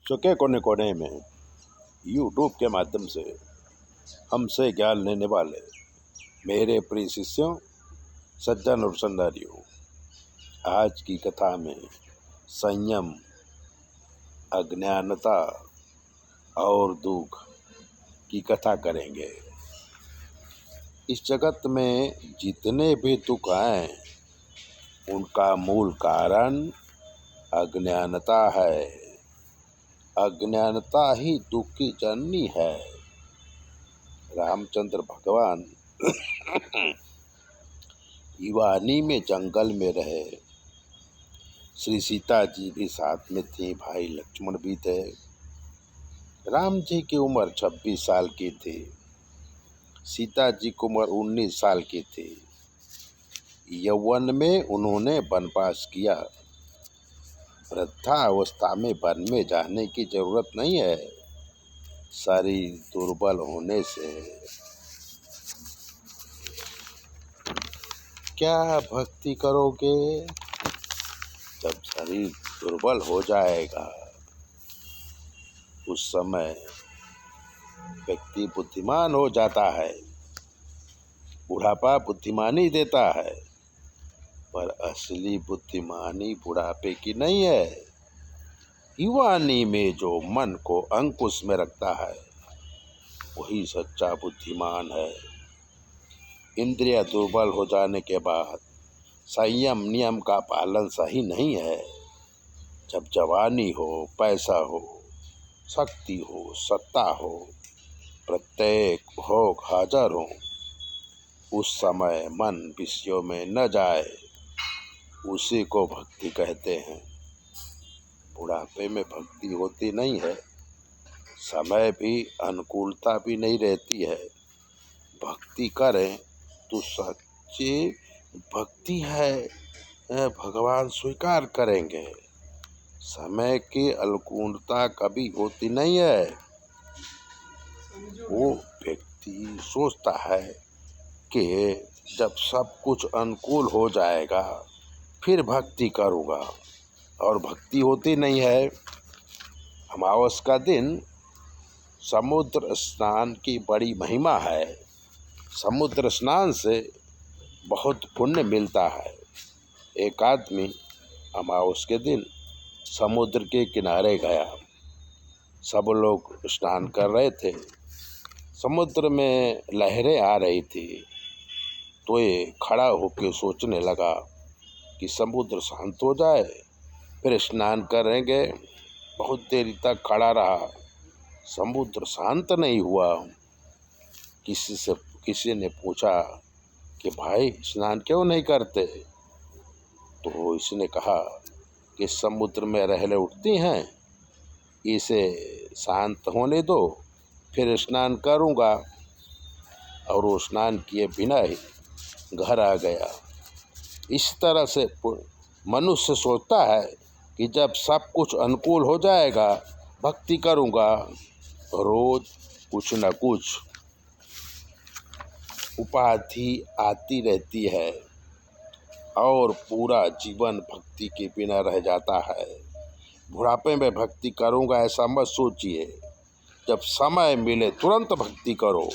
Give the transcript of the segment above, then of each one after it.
विश्व के कोने कोने में यूट्यूब के माध्यम से हमसे ज्ञान लेने वाले मेरे प्रिय शिष्यों, सज्जन और संदारियों, आज की कथा में संयम, अज्ञानता और दुख की कथा करेंगे। इस जगत में जितने भी दुख आए उनका मूल कारण अज्ञानता है। अज्ञानता ही दुख की जननी है। रामचंद्र भगवान ईवानी में जंगल में रहे। श्री सीता जी भी साथ में थी, भाई लक्ष्मण भी थे। राम जी की उम्र 26 साल की थी, सीता जी की उम्र 19 साल की थी। यौवन में उन्होंने वनवास किया। वृद्धावस्था में वन में जाने की जरूरत नहीं है, शरीर दुर्बल होने से। क्या भक्ति करोगे जब शरीर दुर्बल हो जाएगा? उस समय व्यक्ति बुद्धिमान हो जाता है। बुढ़ापा बुद्धिमानी देता है, पर असली बुद्धिमानी बुढ़ापे की नहीं है। युवानी में जो मन को अंकुश में रखता है वही सच्चा बुद्धिमान है। इंद्रिय दुर्बल हो जाने के बाद संयम नियम का पालन सही नहीं है। जब जवानी हो, पैसा हो, शक्ति हो, सत्ता हो, प्रत्येक भोग हाजिर हो, उस समय मन विषयों में न जाए, उसी को भक्ति कहते हैं। बुढ़ापे में भक्ति होती नहीं है, समय भी अनुकूलता भी नहीं रहती है। भक्ति करें तो सच्ची भक्ति है, भगवान स्वीकार करेंगे। समय की अनुकूलता कभी होती नहीं है। वो व्यक्ति सोचता है कि जब सब कुछ अनुकूल हो जाएगा फिर भक्ति करूँगा, और भक्ति होती नहीं है। अमावस का दिन समुद्र स्नान की बड़ी महिमा है। समुद्र स्नान से बहुत पुण्य मिलता है। एक आदमी अमावस के दिन समुद्र के किनारे गया। सब लोग स्नान कर रहे थे। समुद्र में लहरें आ रही थी, तो ये खड़ा होकर सोचने लगा कि समुद्र शांत हो जाए फिर स्नान करेंगे। बहुत देर तक खड़ा रहा, समुद्र शांत नहीं हुआ। किसी ने पूछा कि भाई स्नान क्यों नहीं करते? तो इसने कहा कि समुद्र में लहरें उठती हैं, इसे शांत होने दो फिर स्नान करूँगा। और वो स्नान किए बिना ही घर आ गया। इस तरह से मनुष्य सोचता है कि जब सब कुछ अनुकूल हो जाएगा भक्ति करूँगा। रोज कुछ न कुछ उपाधि आती रहती है और पूरा जीवन भक्ति के बिना रह जाता है। बुढ़ापे में भक्ति करूँगा ऐसा मत सोचिए। जब समय मिले तुरंत भक्ति करो।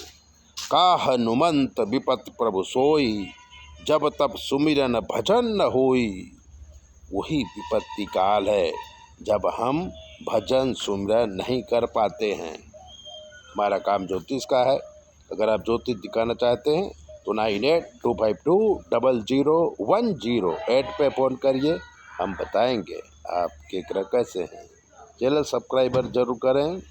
का हनुमंत विपत प्रभु सोई, जब तब सुमिरन भजन न होई। वही विपत्ति काल है जब हम भजन सुमिरन नहीं कर पाते हैं। हमारा काम ज्योतिष का है। अगर आप ज्योतिष दिखाना चाहते हैं तो 9825200108 पे फ़ोन करिए, हम बताएंगे आपके ग्रह कैसे हैं। चैनल सब्सक्राइबर जरूर करें।